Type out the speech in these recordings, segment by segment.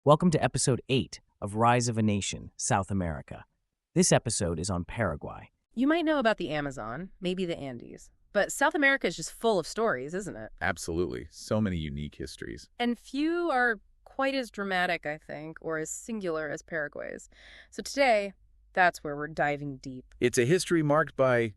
Welcome to episode 8 of Rise of a Nation, South America. This episode is on Paraguay. You might know about the Amazon, maybe the Andes, but South America is just full of stories, isn't it? Absolutely. So many unique histories. And few are quite as dramatic, I think, or as singular as Paraguay's. So today, that's where we're diving deep. It's a history marked by,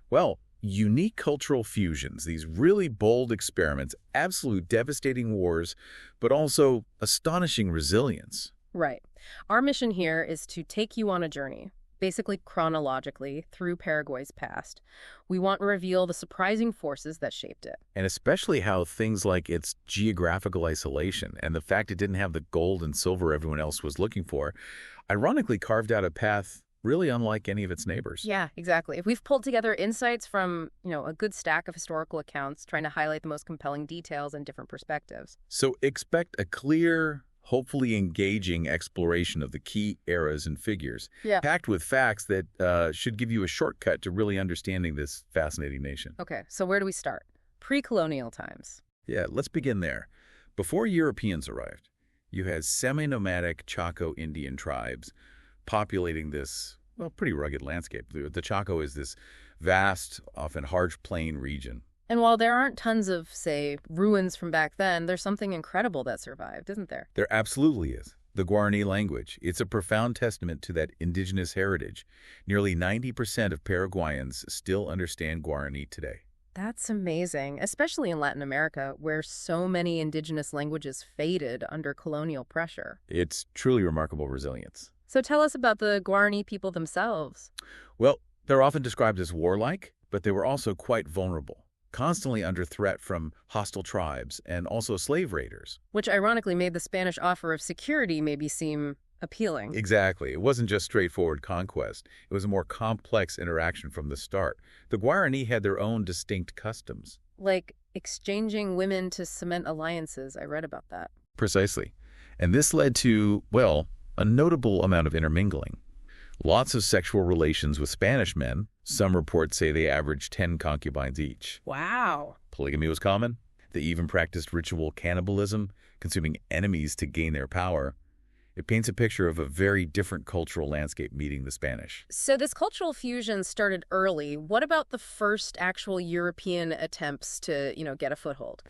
well, unique cultural fusions, these really bold experiments, absolute devastating wars, but also astonishing resilience. Right. Our mission here is to take you on a journey, basically chronologically, through Paraguay's past. We want to reveal the surprising forces that shaped it. And especially how things like its geographical isolation and the fact it didn't have the gold and silver everyone else was looking for, ironically carved out a path really unlike any of its neighbors. Yeah, exactly. If we've pulled together insights from, a good stack of historical accounts, trying to highlight the most compelling details and different perspectives. So expect a clear, hopefully engaging exploration of the key eras and figures, packed with facts that should give you a shortcut to really understanding this fascinating nation. Okay, so where do we start? Pre-colonial times. Yeah, let's begin there. Before Europeans arrived, you had semi-nomadic Chaco Indian tribes populating this, well, pretty rugged landscape. The Chaco is this vast, often harsh plain region. And while there aren't tons of, say, ruins from back then, there's something incredible that survived, isn't there? There absolutely is. The Guarani language. It's a profound testament to that indigenous heritage. Nearly 90% of Paraguayans still understand Guarani today. That's amazing, especially in Latin America, where so many indigenous languages faded under colonial pressure. It's truly remarkable resilience. So tell us about the Guarani people themselves. Well, they're often described as warlike, but they were also quite vulnerable, constantly under threat from hostile tribes and also slave raiders. Which ironically made the Spanish offer of security maybe seem appealing. Exactly. It wasn't just straightforward conquest. It was a more complex interaction from the start. The Guarani had their own distinct customs. Like exchanging women to cement alliances. I read about that. Precisely. And this led to, well, a notable amount of intermingling. Lots of sexual relations with Spanish men. Some reports say they averaged 10 concubines each. Wow. Polygamy was common. They even practiced ritual cannibalism, consuming enemies to gain their power. It paints a picture of a very different cultural landscape meeting the Spanish. So this cultural fusion started early. What about the first actual European attempts to, get a foothold?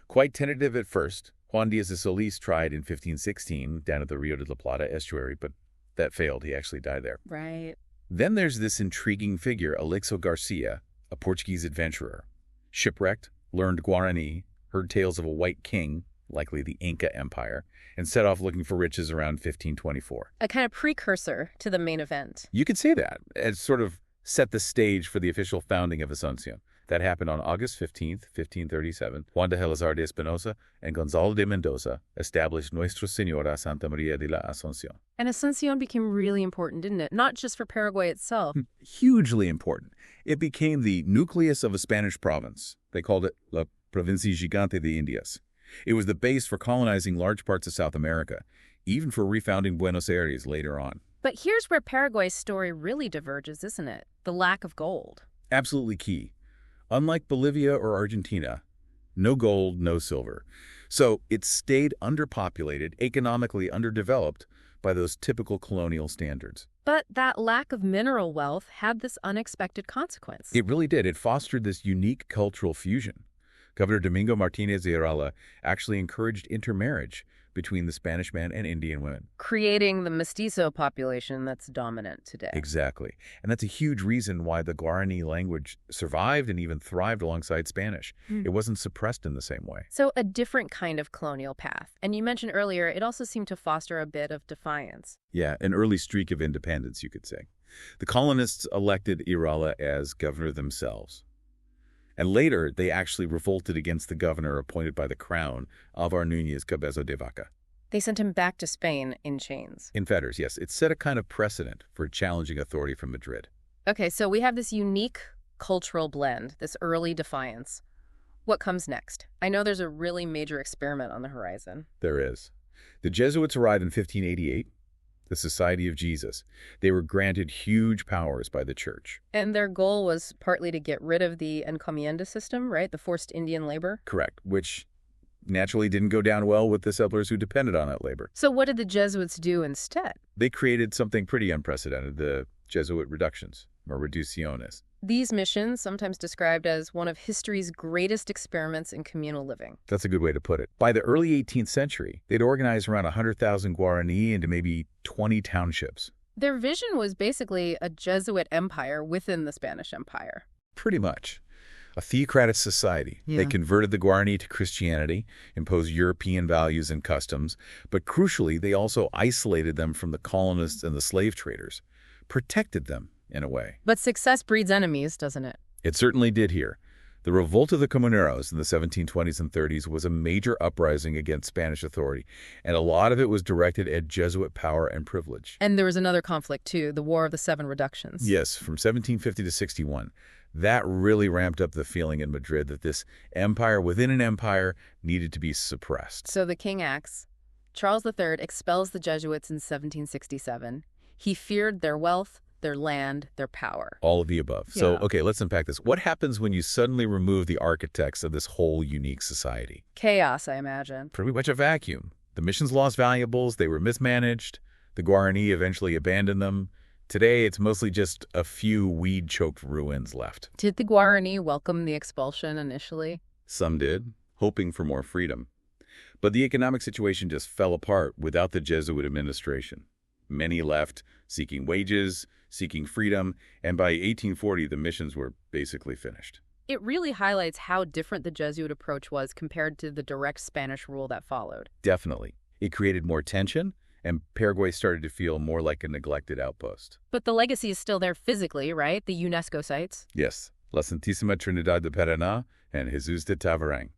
Quite tentative at first. Juan Diaz de Solís tried in 1516 down at the Rio de la Plata estuary, but that failed. He actually died there. Right. Then there's this intriguing figure, Alixo Garcia, a Portuguese adventurer. Shipwrecked, learned Guarani, heard tales of a white king, likely the Inca Empire, and set off looking for riches around 1524. A kind of precursor to the main event. You could say that. It sort of set the stage for the official founding of Asuncion. That happened on August 15th, 1537. Juan de Salazar de Espinosa and Gonzalo de Mendoza established Nuestra Señora Santa María de la Asunción. And Asuncion became really important, didn't it? Not just for Paraguay itself. Hugely important. It became the nucleus of a Spanish province. They called it La Provincia Gigante de Indias. It was the base for colonizing large parts of South America, even for refounding Buenos Aires later on. But here's where Paraguay's story really diverges, isn't it? The lack of gold. Absolutely key. Unlike Bolivia or Argentina, no gold, no silver. So it stayed underpopulated, economically underdeveloped by those typical colonial standards. But that lack of mineral wealth had this unexpected consequence. It really did. It fostered this unique cultural fusion. Governor Domingo Martinez de Irala actually encouraged intermarriage between the Spanish men and Indian women. Creating the mestizo population that's dominant today. Exactly. And that's a huge reason why the Guarani language survived and even thrived alongside Spanish. It wasn't suppressed in the same way. So a different kind of colonial path. And you mentioned earlier, it also seemed to foster a bit of defiance. Yeah, an early streak of independence, you could say. The colonists elected Irala as governor themselves. And later, they actually revolted against the governor appointed by the crown, Alvar Núñez Cabeza de Vaca. They sent him back to Spain in chains. In fetters, yes. It set a kind of precedent for challenging authority from Madrid. Okay, so we have this unique cultural blend, this early defiance. What comes next? I know there's a really major experiment on the horizon. There is. The Jesuits arrived in 1588. The Society of Jesus. They were granted huge powers by the church. And their goal was partly to get rid of the encomienda system, right? The forced Indian labor? Correct, which naturally didn't go down well with the settlers who depended on that labor. So what did the Jesuits do instead? They created something pretty unprecedented, the Jesuit reductions, or reducciones. These missions, sometimes described as one of history's greatest experiments in communal living. That's a good way to put it. By the early 18th century, they'd organized around 100,000 Guarani into maybe 20 townships. Their vision was basically a Jesuit empire within the Spanish Empire. Pretty much. A theocratic society. Yeah. They converted the Guarani to Christianity, imposed European values and customs, but crucially, they also isolated them from the colonists and the slave traders, protected them in a way. But success breeds enemies, doesn't it? It certainly did here. The revolt of the Comuneros in the 1720s and 30s was a major uprising against Spanish authority, and a lot of it was directed at Jesuit power and privilege. And there was another conflict, too, the War of the Seven Reductions. Yes, from 1750 to 61. That really ramped up the feeling in Madrid that this empire within an empire needed to be suppressed. So the king acts. Charles III expels the Jesuits in 1767. He feared their wealth, their land, their power. All of the above. So, Yeah. okay, let's unpack this. What happens when you suddenly remove the architects of this whole unique society? Chaos, I imagine. Pretty much a vacuum. The missions lost valuables, they were mismanaged, the Guarani eventually abandoned them. Today, it's mostly just a few weed-choked ruins left. Did the Guarani welcome the expulsion initially? Some did, hoping for more freedom. But the economic situation just fell apart without the Jesuit administration. Many left, seeking wages, seeking freedom, and by 1840, the missions were basically finished. It really highlights how different the Jesuit approach was compared to the direct Spanish rule that followed. Definitely. It created more tension, and Paraguay started to feel more like a neglected outpost. But the legacy is still there physically, right? The UNESCO sites. Yes, La Santísima Trinidad de Paraná and Jesus de Tavarang.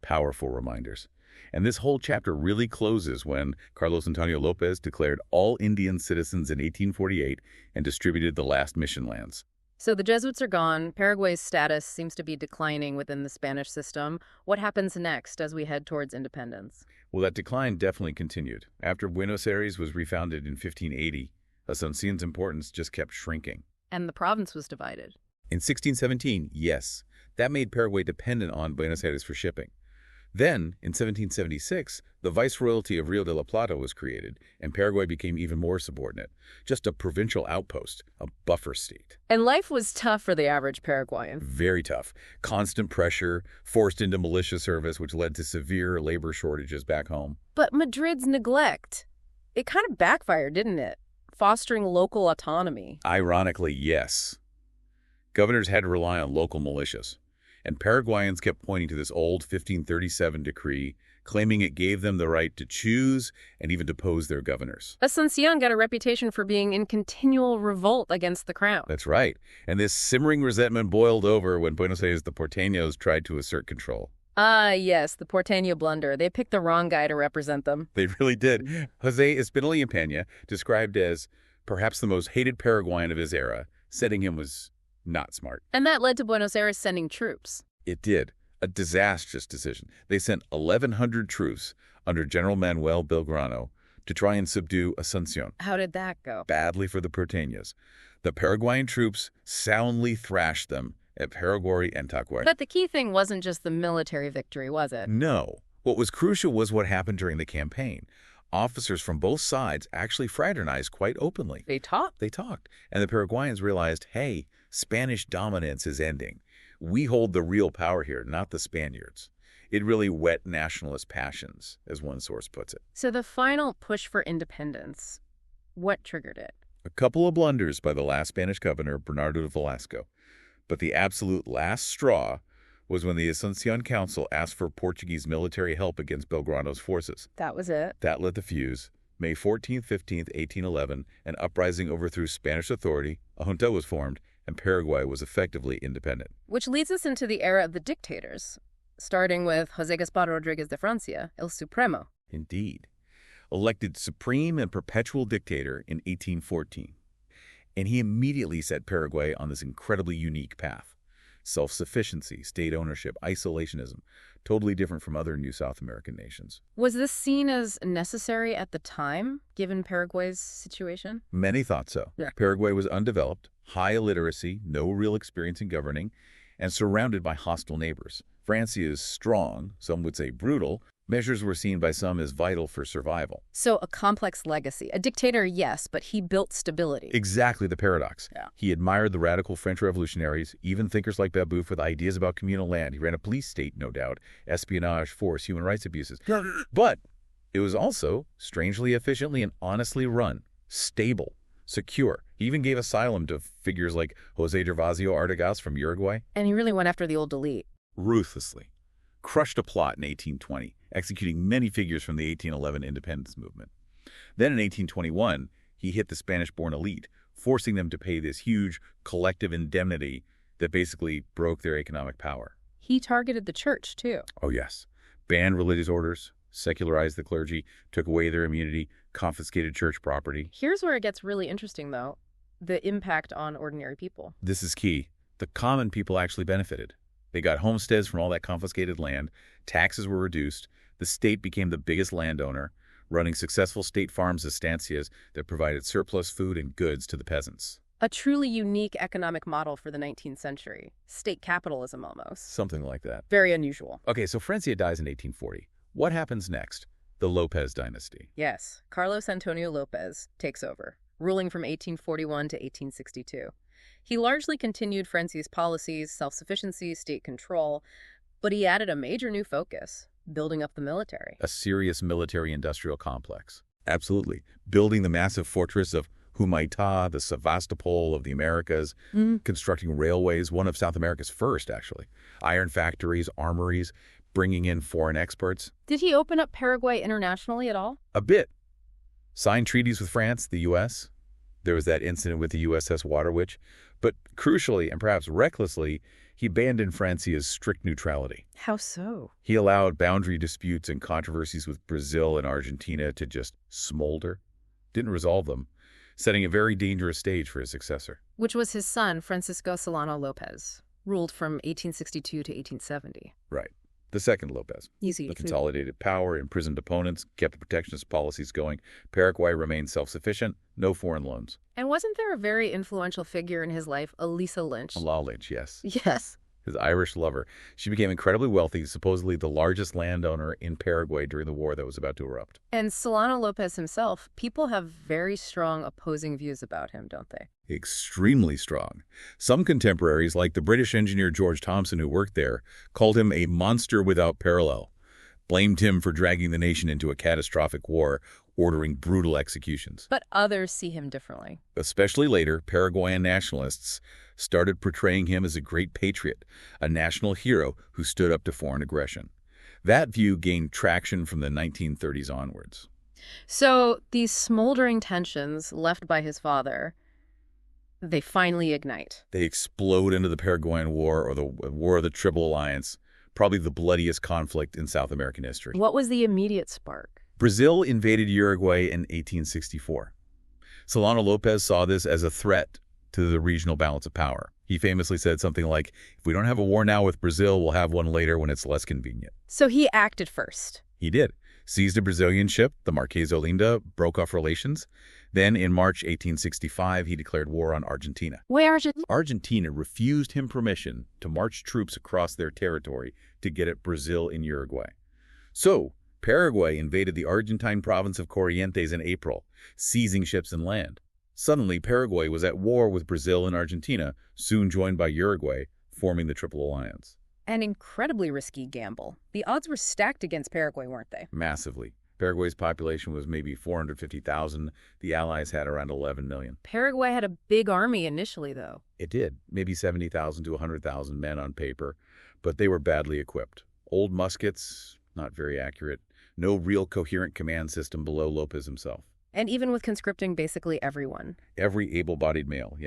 Powerful reminders. And this whole chapter really closes when Carlos Antonio Lopez declared all Indian citizens in 1848 and distributed the last mission lands. So the Jesuits are gone. Paraguay's status seems to be declining within the Spanish system. What happens next as we head towards independence? Well, that decline definitely continued. After Buenos Aires was refounded in 1580, Asunción's importance just kept shrinking. And the province was divided. In 1617, yes, that made Paraguay dependent on Buenos Aires for shipping. Then, in 1776, the Viceroyalty of Rio de la Plata was created, and Paraguay became even more subordinate, just a provincial outpost, a buffer state. And life was tough for the average Paraguayan. Very tough. Constant pressure, forced into militia service, which led to severe labor shortages back home. But Madrid's neglect, it kind of backfired, didn't it? Fostering local autonomy. Ironically, yes. Governors had to rely on local militias. And Paraguayans kept pointing to this old 1537 decree, claiming it gave them the right to choose and even depose their governors. Asunción got a reputation for being in continual revolt against the crown. That's right. And this simmering resentment boiled over when Buenos Aires, the Porteños, tried to assert control. Ah, yes, the Porteño blunder. They picked the wrong guy to represent them. They really did. José Espinel y Peña, described as perhaps the most hated Paraguayan of his era, said him was not smart. And that led to Buenos Aires sending troops. It did. A disastrous decision. They sent 1,100 troops under General Manuel Belgrano to try and subdue Asunción. How did that go? Badly for the Porteños. The Paraguayan troops soundly thrashed them at Paraguay and Tacuary. But the key thing wasn't just the military victory, was it? No. What was crucial was what happened during the campaign. Officers from both sides actually fraternized quite openly. They talked. They talked. And the Paraguayans realized, hey, Spanish dominance is ending. We hold the real power here, not the Spaniards. It really whet nationalist passions, as one source puts it. So the final push for independence, what triggered it? A couple of blunders by the last Spanish governor, Bernardo de Velasco. But the absolute last straw was when the Asunción Council asked for Portuguese military help against Belgrano's forces. That was it. That lit the fuse. May 14th, 15th, 1811, an uprising overthrew Spanish authority, a junta was formed, and Paraguay was effectively independent. Which leads us into the era of the dictators, starting with José Gaspar Rodríguez de Francia, El Supremo. Indeed. Elected supreme and perpetual dictator in 1814. And he immediately set Paraguay on this incredibly unique path. Self-sufficiency, state ownership, isolationism, totally different from other new South American nations. Was this seen as necessary at the time, given Paraguay's situation? Many thought so. Yeah. Paraguay was undeveloped, high illiteracy, no real experience in governing, and surrounded by hostile neighbors. Francia's strong, some would say brutal, measures were seen by some as vital for survival. So a complex legacy. A dictator, yes, but he built stability. Exactly the paradox. Yeah. He admired the radical French revolutionaries, even thinkers like Babeuf with ideas about communal land. He ran a police state, no doubt, espionage, force, human rights abuses. But it was also strangely efficiently and honestly run, stable, secure. He even gave asylum to figures like José Gervasio Artigas from Uruguay. And he really went after the old elite. Ruthlessly. Crushed a plot in 1820, executing many figures from the 1811 independence movement. Then in 1821, he hit the Spanish-born elite, forcing them to pay this huge collective indemnity that basically broke their economic power. He targeted the church, too. Oh, yes. Banned religious orders, secularized the clergy, took away their immunity, confiscated church property. Here's where it gets really interesting, though. The impact on ordinary people. This is key. The common people actually benefited. They got homesteads from all that confiscated land, taxes were reduced, the state became the biggest landowner, running successful state farms estancias that provided surplus food and goods to the peasants. A truly unique economic model for the 19th century. State capitalism, almost. Something like that. Very unusual. Okay, so Francia dies in 1840. What happens next? The Lopez dynasty. Yes, Carlos Antonio Lopez takes over, ruling from 1841 to 1862. He largely continued Francia's policies, self-sufficiency, state control, but he added a major new focus, building up the military. A serious military-industrial complex. Absolutely. Building the massive fortress of Humaitá, the Sevastopol of the Americas, constructing railways, one of South America's first, actually. Iron factories, armories, bringing in foreign experts. Did he open up Paraguay internationally at all? A bit. Signed treaties with France, the U.S. There was that incident with the USS Water Witch. But crucially, and perhaps recklessly, he abandoned Francia's strict neutrality. How so? He allowed boundary disputes and controversies with Brazil and Argentina to just smolder. Didn't resolve them, setting a very dangerous stage for his successor. Which was his son, Francisco Solano Lopez, ruled from 1862 to 1870. Right. The second Lopez. Easy. The consolidated power, imprisoned opponents, kept the protectionist policies going. Paraguay remained self-sufficient, no foreign loans. And wasn't there a very influential figure in his life, Elisa Lynch? Law Lynch, yes. Yes. His Irish lover. She became incredibly wealthy, supposedly the largest landowner in Paraguay during the war that was about to erupt. And Solano Lopez himself, people have very strong opposing views about him, don't they? Extremely strong. Some contemporaries, like the British engineer George Thompson, who worked there, called him a monster without parallel, blamed him for dragging the nation into a catastrophic war, ordering brutal executions. But others see him differently. Especially later, Paraguayan nationalists started portraying him as a great patriot, a national hero who stood up to foreign aggression. That view gained traction from the 1930s onwards. So these smoldering tensions left by his father, they finally ignite. They explode into the Paraguayan War, or the War of the Triple Alliance, probably the bloodiest conflict in South American history. What was the immediate spark? Brazil invaded Uruguay in 1864. Solano Lopez saw this as a threat to the regional balance of power. He famously said something like, if we don't have a war now with Brazil, we'll have one later when it's less convenient. So he acted first. He did. Seized a Brazilian ship, the Marquês Olinda, broke off relations. Then, in March 1865, he declared war on Argentina. Why Argentina? Argentina refused him permission to march troops across their territory to get at Brazil in Uruguay. So, Paraguay invaded the Argentine province of Corrientes in April, seizing ships and land. Suddenly, Paraguay was at war with Brazil and Argentina, soon joined by Uruguay, forming the Triple Alliance. An incredibly risky gamble. The odds were stacked against Paraguay, weren't they? Massively. Paraguay's population was maybe 450,000. The Allies had around 11 million. Paraguay had a big army initially, though. It did. Maybe 70,000 to 100,000 men on paper, but they were badly equipped. Old muskets, not very accurate. No real coherent command system below Lopez himself. And even with conscripting basically everyone. Every able-bodied male,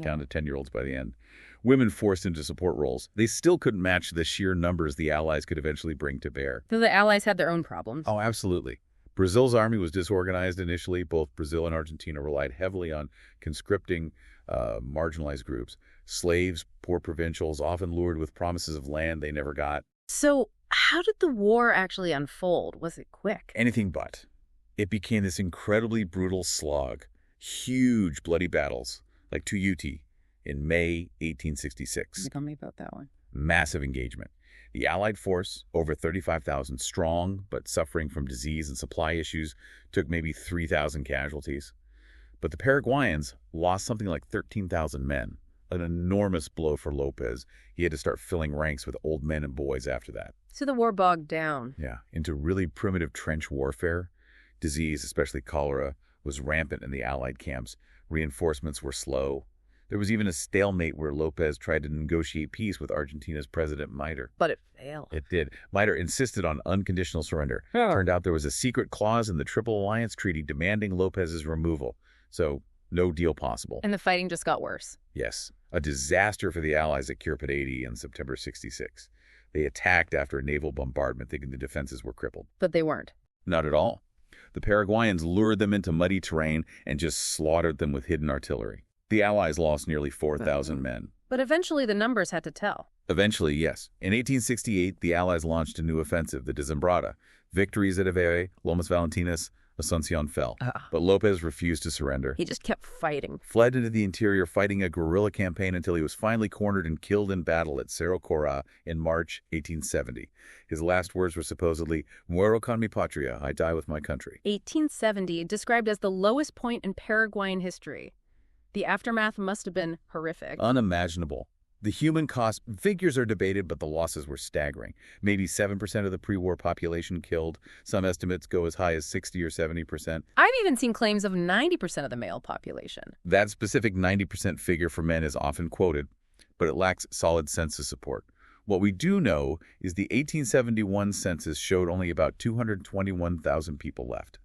down to 10-year-olds by the end. Women forced into support roles. They still couldn't match the sheer numbers the Allies could eventually bring to bear. Though the Allies had their own problems. Oh, absolutely. Brazil's army was disorganized initially. Both Brazil and Argentina relied heavily on conscripting marginalized groups. Slaves, poor provincials, often lured with promises of land they never got. So how did the war actually unfold? Was it quick? Anything but. It became this incredibly brutal slog. Huge bloody battles, like Tuyuti in May 1866. Tell me about that one. Massive engagement. The Allied force, over 35,000 strong, but suffering from disease and supply issues, took maybe 3,000 casualties. But the Paraguayans lost something like 13,000 men, an enormous blow for Lopez. He had to start filling ranks with old men and boys after that. So the war bogged down. Yeah, into really primitive trench warfare. Disease, especially cholera, was rampant in the Allied camps. Reinforcements were slow. There was even a stalemate where Lopez tried to negotiate peace with Argentina's President Mitre. But it failed. It did. Mitre insisted on unconditional surrender. Huh. Turned out there was a secret clause in the Triple Alliance Treaty demanding Lopez's removal. So, no deal possible. And the fighting just got worse. Yes, a disaster for the Allies at Quirpedady in September 66. They attacked after a naval bombardment thinking the defenses were crippled. But they weren't. Not at all. The Paraguayans lured them into muddy terrain and just slaughtered them with hidden artillery. The Allies lost nearly 4,000 men. But eventually the numbers had to tell. Eventually, yes. In 1868, the Allies launched a new offensive, the Desembrada. Victories at Aveve, Lomas Valentinas, Asuncion fell. But Lopez refused to surrender. He just kept fighting. Fled into the interior, fighting a guerrilla campaign until he was finally cornered and killed in battle at Cerro Cora in March 1870. His last words were supposedly, "Muero con mi patria," I die with my country. 1870, described as the lowest point in Paraguayan history. The aftermath must have been horrific. Unimaginable. The human cost figures are debated, but the losses were staggering. Maybe 7% of the pre-war population killed. Some estimates go as high as 60 or 70%. I've even seen claims of 90% of the male population. That specific 90% figure for men is often quoted, but it lacks solid census support. What we do know is the 1871 census showed only about 221,000 people left,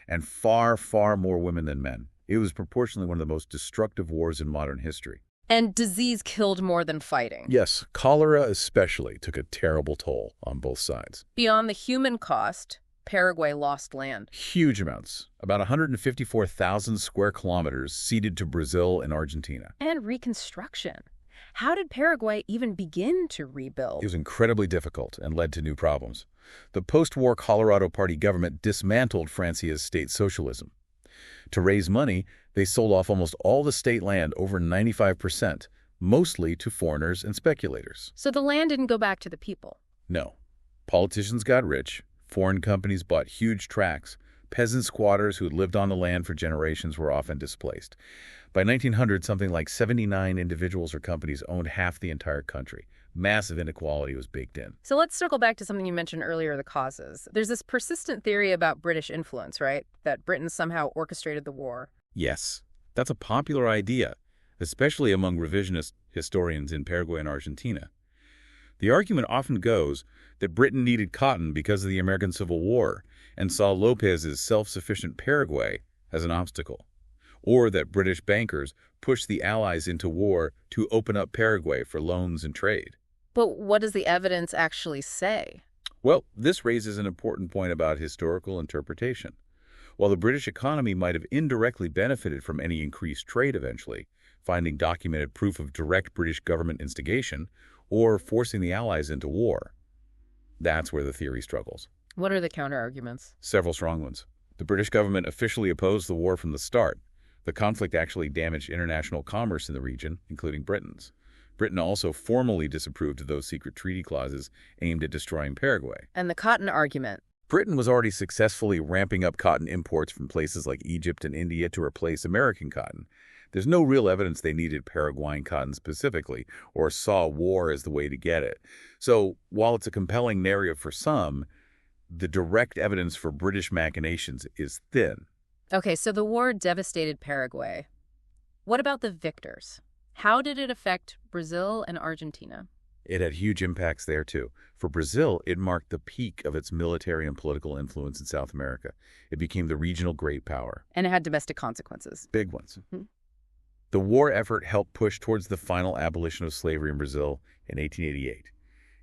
and far, far more women than men. It was proportionally one of the most destructive wars in modern history. And disease killed more than fighting. Yes, cholera especially took a terrible toll on both sides. Beyond the human cost, Paraguay lost land. Huge amounts. About 154,000 square kilometers ceded to Brazil and Argentina. And reconstruction. How did Paraguay even begin to rebuild? It was incredibly difficult and led to new problems. The post-war Colorado Party government dismantled Francia's state socialism. To raise money, they sold off almost all the state land, over 95%, mostly to foreigners and speculators. So the land didn't go back to the people. No. Politicians got rich. Foreign companies bought huge tracts. Peasant squatters who had lived on the land for generations were often displaced. By 1900, something like 79 individuals or companies owned half the entire country. Massive inequality was baked in. So let's circle back to something you mentioned earlier, the causes. There's this persistent theory about British influence, right? That Britain somehow orchestrated the war. Yes, that's a popular idea, especially among revisionist historians in Paraguay and Argentina. The argument often goes that Britain needed cotton because of the American Civil War and saw Lopez's self-sufficient Paraguay as an obstacle, or that British bankers pushed the Allies into war to open up Paraguay for loans and trade. But what does the evidence actually say? Well, this raises an important point about historical interpretation. While the British economy might have indirectly benefited from any increased trade eventually, finding documented proof of direct British government instigation, or forcing the Allies into war, that's where the theory struggles. What are the counter-arguments? Several strong ones. The British government officially opposed the war from the start. The conflict actually damaged international commerce in the region, including Britain's. Britain also formally disapproved of those secret treaty clauses aimed at destroying Paraguay. And the cotton argument. Britain was already successfully ramping up cotton imports from places like Egypt and India to replace American cotton. There's no real evidence they needed Paraguayan cotton specifically or saw war as the way to get it. So while it's a compelling narrative for some, the direct evidence for British machinations is thin. Okay, so the war devastated Paraguay. What about the victors? How did it affect Brazil and Argentina? It had huge impacts there, too. For Brazil, it marked the peak of its military and political influence in South America. It became the regional great power. And it had domestic consequences. Big ones. Mm-hmm. The war effort helped push towards the final abolition of slavery in Brazil in 1888.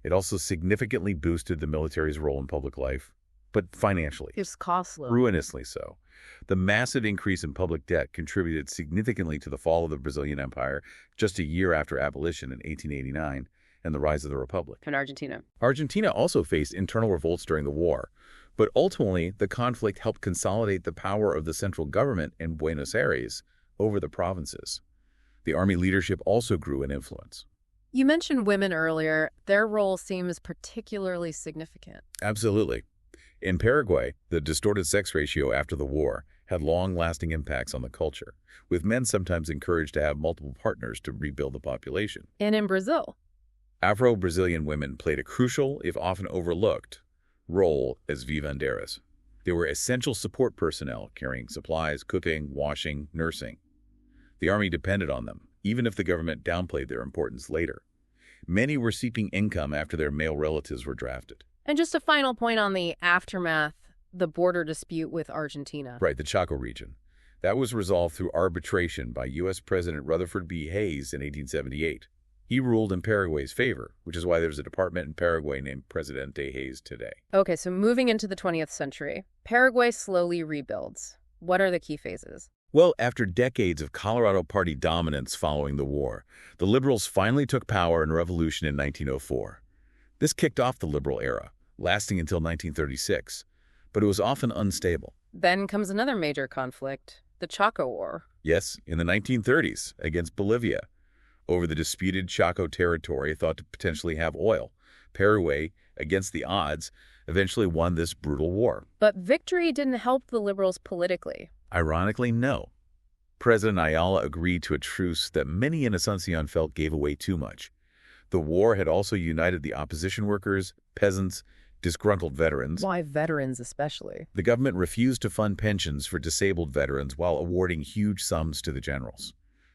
It also significantly boosted the military's role in public life, but financially. It was costly. Ruinously so. The massive increase in public debt contributed significantly to the fall of the Brazilian Empire just a year after abolition in 1889 and the rise of the Republic. And Argentina. Argentina also faced internal revolts during the war, but ultimately the conflict helped consolidate the power of the central government in Buenos Aires over the provinces. The army leadership also grew in influence. You mentioned women earlier. Their role seems particularly significant. Absolutely. In Paraguay, the distorted sex ratio after the war had long-lasting impacts on the culture, with men sometimes encouraged to have multiple partners to rebuild the population. And in Brazil, Afro-Brazilian women played a crucial, if often overlooked, role as vivanderas. They were essential support personnel carrying supplies, cooking, washing, nursing. The army depended on them, even if the government downplayed their importance later. Many were seeking income after their male relatives were drafted. and just a final point on the aftermath, the border dispute with Argentina. Right, the Chaco region. That was resolved through arbitration by U.S. President Rutherford B. Hayes in 1878. He ruled in Paraguay's favor, which is why there's a department in Paraguay named Presidente Hayes today. Okay, so moving into the 20th century, Paraguay slowly rebuilds. What are the key phases? Well, after decades of Colorado Party dominance following the war, the Liberals finally took power in a revolution in 1904. This kicked off the Liberal era, lasting until 1936, but it was often unstable. Then comes another major conflict, the Chaco War. Yes, in the 1930s, against Bolivia, over the disputed Chaco territory thought to potentially have oil. Paraguay, against the odds, eventually won this brutal war. But victory didn't help the Liberals politically. Ironically, no. President Ayala agreed to a truce that many in Asuncion felt gave away too much. The war had also united the opposition workers, peasants, disgruntled veterans. Why veterans especially? The government refused to fund pensions for disabled veterans while awarding huge sums to the generals.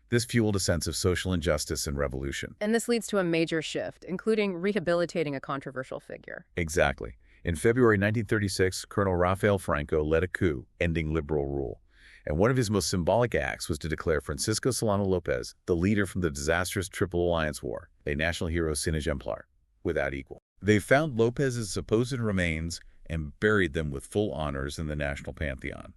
This fueled a sense of social injustice and revolution. And this leads to a major shift, including rehabilitating a controversial figure. Exactly. In February 1936, Colonel Rafael Franco led a coup, ending liberal rule. And one of his most symbolic acts was to declare Francisco Solano Lopez the leader from the disastrous Triple Alliance War, a national hero sine exemplar, without equal. They found Lopez's supposed remains and buried them with full honors in the national pantheon.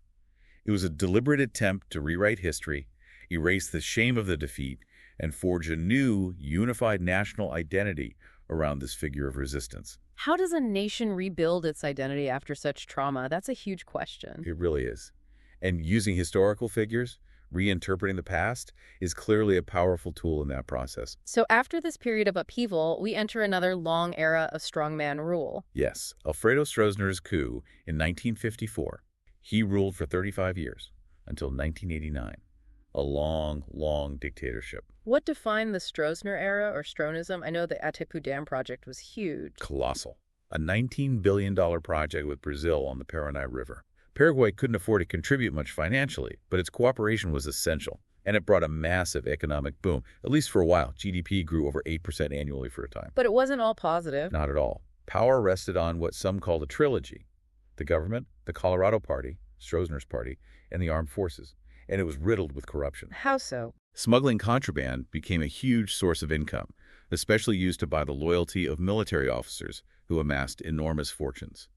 It was a deliberate attempt to rewrite history, erase the shame of the defeat, and forge a new, unified national identity around this figure of resistance. How does a nation rebuild its identity after such trauma? That's a huge question. It really is. And using historical figures, reinterpreting the past, is clearly a powerful tool in that process. So after this period of upheaval, we enter another long era of strongman rule. Yes, Alfredo Stroessner's coup in 1954. He ruled for 35 years, until 1989. A long, long dictatorship. What defined the Stroessner era or Stronism? I know the Itapu Dam project was huge. Colossal. A $19 billion project with Brazil on the Paraná River. Paraguay couldn't afford to contribute much financially, but its cooperation was essential, and it brought a massive economic boom. At least for a while, GDP grew over 8% annually for a time. But it wasn't all positive. Not at all. Power rested on what some called a trilogy: the government, the Colorado Party, Stroessner's party, and the armed forces. And it was riddled with corruption. How so? Smuggling contraband became a huge source of income, especially used to buy the loyalty of military officers who amassed enormous fortunes.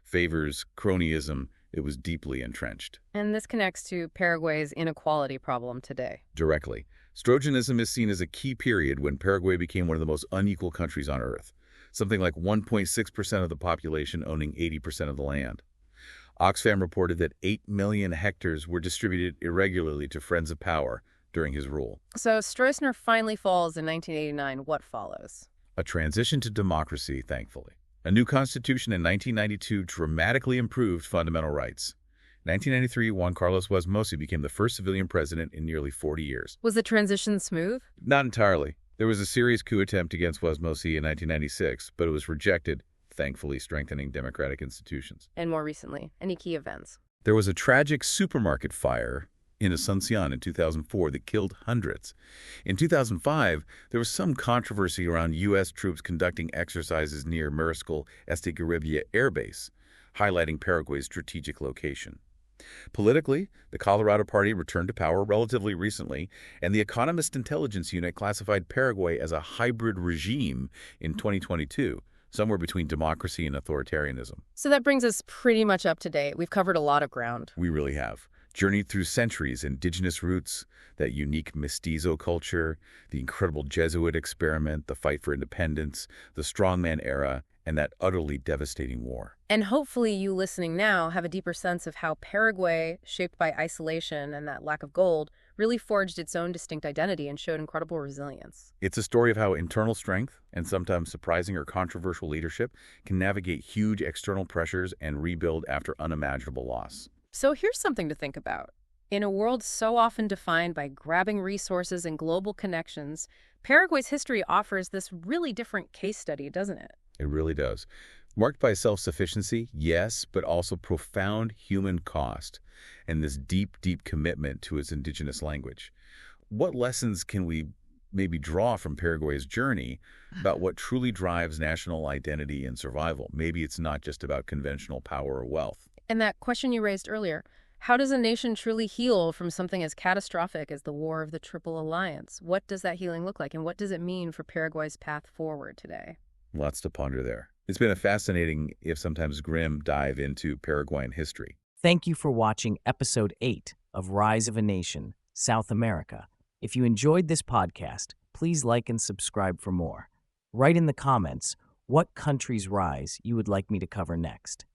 Favors, cronyism, it was deeply entrenched. And this connects to Paraguay's inequality problem today. Directly. Stroessinism is seen as a key period when Paraguay became one of the most unequal countries on Earth, something like 1.6% of the population owning 80% of the land. Oxfam reported that 8 million hectares were distributed irregularly to friends of power during his rule. So Stroessner finally falls in 1989. What follows? A transition to democracy, thankfully. A new constitution in 1992 dramatically improved fundamental rights. In 1993, Juan Carlos Wasmosy became the first civilian president in nearly 40 years. Was the transition smooth? Not entirely. There was a serious coup attempt against Wasmosy in 1996, but it was rejected, thankfully strengthening democratic institutions. And more recently, any key events? There was a tragic supermarket fire in Asuncion in 2004 that killed hundreds. In 2005, there was some controversy around U.S. troops conducting exercises near Mariscal Estigarribia Air Base, highlighting Paraguay's strategic location. Politically, the Colorado Party returned to power relatively recently, and the Economist Intelligence Unit classified Paraguay as a hybrid regime in 2022, somewhere between democracy and authoritarianism. So that brings us pretty much up to date. We've covered a lot of ground. We really have. Journeyed through centuries, indigenous roots, that unique mestizo culture, the incredible Jesuit experiment, the fight for independence, the strongman era, and that utterly devastating war. And hopefully you listening now have a deeper sense of how Paraguay, shaped by isolation and that lack of gold, really forged its own distinct identity and showed incredible resilience. It's a story of how internal strength and sometimes surprising or controversial leadership can navigate huge external pressures and rebuild after unimaginable loss. So here's something to think about. In a world so often defined by grabbing resources and global connections, Paraguay's history offers this really different case study, doesn't it? It really does. Marked by self-sufficiency, yes, but also profound human cost and this deep, deep commitment to its indigenous language. What lessons can we maybe draw from Paraguay's journey about what truly drives national identity and survival? Maybe it's not just about conventional power or wealth. And that question you raised earlier, how does a nation truly heal from something as catastrophic as the War of the Triple Alliance? What does that healing look like, and what does it mean for Paraguay's path forward today? Lots to ponder there. It's been a fascinating, if sometimes grim, dive into Paraguayan history. Thank you for watching Episode 8 of Rise of a Nation, South America. If you enjoyed this podcast, please like and subscribe for more. Write in the comments what country's rise you would like me to cover next.